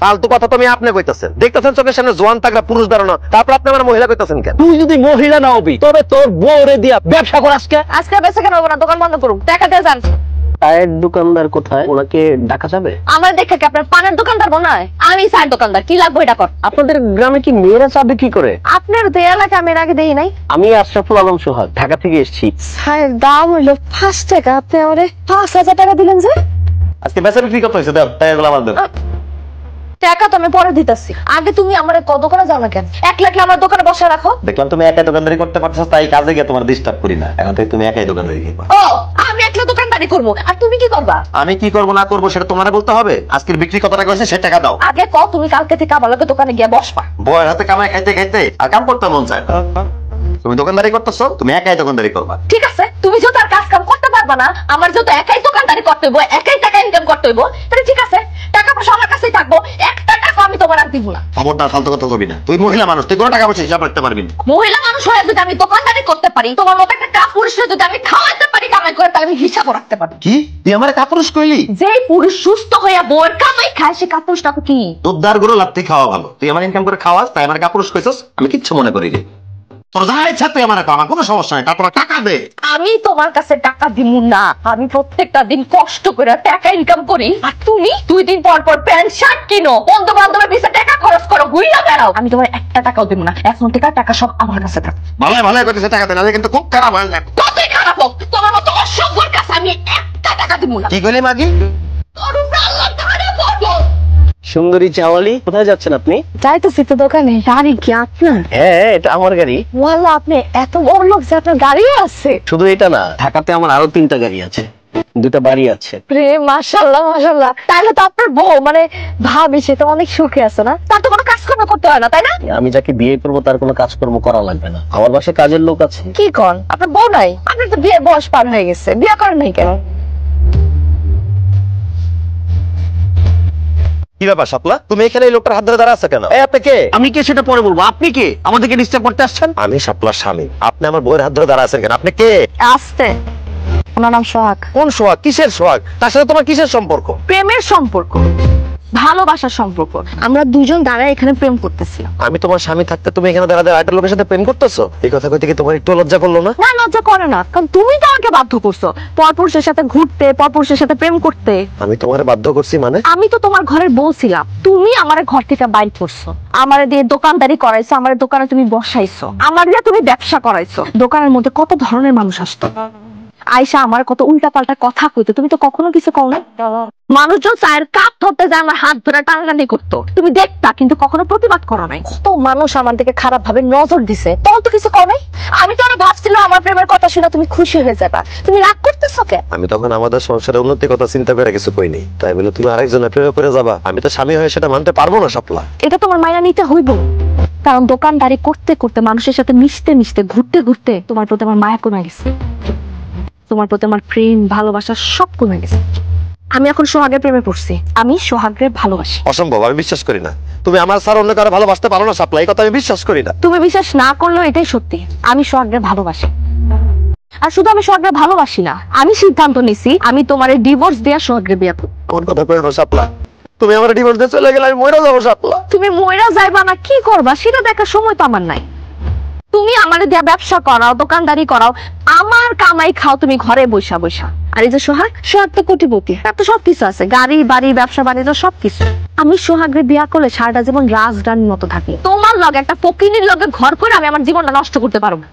ফালতু কথা তুমি আপনি কইতাছেন, দেখতেছেন চোখের সামনে জোয়ান তাগড়া পুরুষ দাঁড়ানো, তারপর আপনি আমার মহিলা কইতাছেন কেন? তুই যদি মহিলা না হবি তবে তোর বউরে দিয়া ব্যবসা কর। আজকে বেচা কেন হবে না, দোকান বন্ধ করুন, টাকা দিয়ে যান। চায়ের দোকানদার কোথায়, ওনাকে ডাকা যাবে? আমার দেখে কি আপনার পানের দোকানদার মনে হয়? আমি চায়ের দোকানদার, কি লাগবে এটা কর। আপনাদের গ্রামে কি মেয়েরা চা বিক্রি করে? আপনার তো এলাকা আমি এর আগে দেখি নাই। আমি আশরাফুল আলম সোহাগ, ঢাকা থেকে এসেছি। চায়ের দাম হইলো 5 টাকা, আপনি আমারে 5000 টাকা দিলেন যে? আজকে বেচা বিক্রি কত হয়েছে? দাও টাকাগুলো আমার দাও। টাকা তো আমি পরে দিতেছি, আগে তুমি আমার দোকানে যাও না কেন? 1 লাখ আমার দোকানে বসে রাখো। দেখলাম তুমি একাই দোকানদারি করতে পারছো, তাই কাজে গিয়ে তোমার ডিস্টার্ব করি না। এখন থেকে তুমি একাই দোকানদারি করবা। ও, আমি একলা দোকানদারি করবো, আর তুমি কি করবা? আমি কি করবো না করবো সেটা তোমার বলতে হবে। আজকের বিক্রি কত টাকা হয়েছে সে টাকা দাও। আগে ক, তুমি কালকে থেকে আমার লগে দোকানে গিয়ে বসবা। বউয়ের হাতে কামাই খাইতে খাইতে আর কাম করতে মন চায়। তুমি দোকানদারি করতেছো, তুমি একাই দোকানদারি করবা। ঠিক আছে, তুমি যেহেতু আর কাজ কাম করতে পারবা না, আমার যেহেতু একাই দোকানদারি করতে হইব, একাই টাকা ইনকাম করতে হইব, তাহলে ঠিক আছে, টাকা পয়সা আমার কাছেই থাকবো, একটা টাকা আমি তোমার আর দিব না। খবরদার ফালতু কথা কবি না, তুই মহিলা মানুষ, তুই কোনো টাকা পয়সা হিসাব রাখতে পারবি না। মহিলা মানুষ হয়ে যদি আমি দোকানদারি করতে পারি, তোমার মতো একটা কাপুরুষকে যদি আমি খাওয়াতে পারি কামাই করে, তাহলে আমি হিসাবও রাখতে পারি। কি তুই আমার কাপুরুষ কইলি? যে পুরুষ সুস্থ হইয়া বউয়ের কামাই খায়, সে কাপুরুষটা তো কি? তোর দার গুলো লাত্তি খাওয়া ভালো। তুই আমার ইনকাম করে খাওয়াস, তাই আমার কাপুরুষ কইছস, আমি কিচ্ছু মনে করি রে। তোর যা ইচ্ছা তুই আমার আমার কোনো সমস্যা নাই, তারপর টাকা দে। আমি তোমার কাছে টাকা দিব না, আমি প্রত্যেকটা দিন কষ্ট করে টাকা ইনকাম করি, আর তুমি 2 দিন পর পর প্যান্ট শার্ট কিনো, বন্ধু বান্ধবের পিছনে টাকা খরচ করো, ঘুরিয়া বেড়াও। আমি তোমার একটা টাকাও দিব না, এখন থেকে টাকা সব আমার কাছে থাক। ভালো ভালো করতেছে টাকা দে, না কিন্তু খুব খারাপ হয়ে যাবে। কতই খারাপ হোক, তোমার মতো অসভ্যর কাছে আমি একটা টাকা দিব না। কি কইলি মাগি? তোর উপরে আল্লাহ ধারে পড়বো। সুন্দরী চাওয়ালি, কোথায় যাচ্ছেন আপনি? যাইতেছি তো দোকানে। গাড়ি কি আপনার? হ্যাঁ, এটা আমার গাড়ি। ওয়াল্লাহ, আপনি এত বড় লোক যে আপনার গাড়িও আছে? শুধু এটা না, ঢাকাতে আমার আরো 3টা গাড়ি আছে, 2টা বাড়ি আছে। রে মাশাআল্লাহ মাশাআল্লাহ, তাহলে তো আপনার বউ মানে ভাবি, সে তো অনেক সুখে আছে না? তার তো কোনো কাজকর্ম করতে হয় না, তাই না? আমি যাকে বিয়ে করবো তার কোনো কাজকর্ম করা লাগবে না, আমার বাসায় কাজের লোক আছে। কি কোন, আপনার বউ নাই? আপনার তো বিয়ের বয়স পার হয়ে গেছে, বিয়ে করেন নাই কেন? কি ব্যাপার শাপলা, তুমি এখানে এই লোকটার হাত ধরে দাঁড়া আছো কেন? এই আপনি কে? আমি কে সেটা পরে বলবো, আপনি কে আমাদেরকে ডিস্টার্ব করতে আসছেন? আমি শাপলার স্বামী, আপনি আমার বউয়ের হাত ধরে দাঁড়া আছেন কেন? আপনি কে? আস্তে, ওনার নাম সোহাগ। কোন সোহাগ? কিসের সোহাগ? তার সাথে তোমার কিসের সম্পর্ক? প্রেমের সম্পর্ক, ভালোবাসার সম্পর্ক। আমরা দুজন দাঁড়ায় এখানে প্রেম করতেছিলাম। আমি তোমার স্বামী থাকতে তুমি এখানে দাঁড়া দাঁড়া একটা লোকের সাথে প্রেম করতেছো? এই কথা কইতে কি তোমার একটু লজ্জা করলো না? না, লজ্জা করে না, কারণ তুমি তো আমাকে বাধ্য করছো পরপুরুষের সাথে ঘুরতে, পরপুরুষের সাথে প্রেম করতে। আমি তোমার বাধ্য করছি মানে? আমি তো তোমার ঘরের বউ ছিলাম, তুমি আমার ঘর থেকে বাইর করছো, আমারে দিয়ে দোকানদারি করাইছো, আমার দোকানে তুমি বসাইছো, আমার দিয়ে তুমি ব্যবসা করাইছো। দোকানের মধ্যে কত ধরনের মানুষ আসতো, আয়সা আমার কত উল্টা পাল্টা কথা কইতো, তুমি তো কখনো কিছু কও না। মানুষজন চায়ের কাপ ধরতে যায়, আমার হাত ধরে টানাটানি করতো, তুমি দেখতা, কিন্তু কখনো প্রতিবাদ করো নাই। কত মানুষ আমার দিকে খারাপ ভাবে নজর দিছে, তখন তো কিছু কও নাই। আমি তো ভাবছিলাম আমার প্রেমের কথা শুনে তুমি খুশি হয়ে যাবা, তুমি রাগ করতেছো কেন? আমি তখন আমাদের সংসারের উন্নতির কথা চিন্তা করে কিছু কইনি, তাই বলে তুমি আরেকজনের প্রেমে পড়ে যাবা? আমি তো স্বামী হয়ে সেটা মানতে পারবো না শাপলা। এটা তোমার মায়া নিতে হইব, কারণ দোকানদারি করতে করতে, মানুষের সাথে মিশতে মিশতে, ঘুরতে ঘুরতে তোমার প্রতি আমার মায়া কমে গেছে, তোমার প্রতি আমার প্রেম ভালোবাসা সব কমে গেছে। আমি এখন সোহাগের প্রেমে পড়ছি, আমি সোহাগের ভালোবাসি। অসম্ভব, আমি বিশ্বাস করি না। তুমি আমার স্যার অন্য কারো ভালোবাসতে পারো না শাপলা, এই কথা আমি বিশ্বাস করি না। তুমি বিশ্বাস না করলেও এটাই সত্যি, আমি সোহাগের ভালোবাসি। আর শুধু আমি সোহাগের ভালোবাসি না, আমি সিদ্ধান্ত নিছি আমি তোমারে ডিভোর্স দেয়া সোহাগের বিয়ে করব। কোন কথা কইনো শাপলা, তুমি আমার ডিভোর্স দিয়ে চলে গেলে আমি মরে যাবো শাপলা। তুমি মইরা যাইবা না কি করবা সেটা দেখার সময় তো আমার নাই। তুমি আমারে দিয়া ব্যবসা করাও, দোকানদারি করাও, আমার কামাই খাও তুমি ঘরে বসা বসা। আর এই যে সোহাগ, সোহাগ তো কোটিপতি, তার তো সবকিছু আছে, গাড়ি বাড়ি ব্যবসা বাণিজ্য সবকিছু। আমি সোহাগের বিয়া করলে সারাটা জীবন রাজরানীর মতো থাকি, তোমার লগে একটা ফকিনীর লগে ঘর করে আমি আমার জীবনটা নষ্ট করতে পারবো না।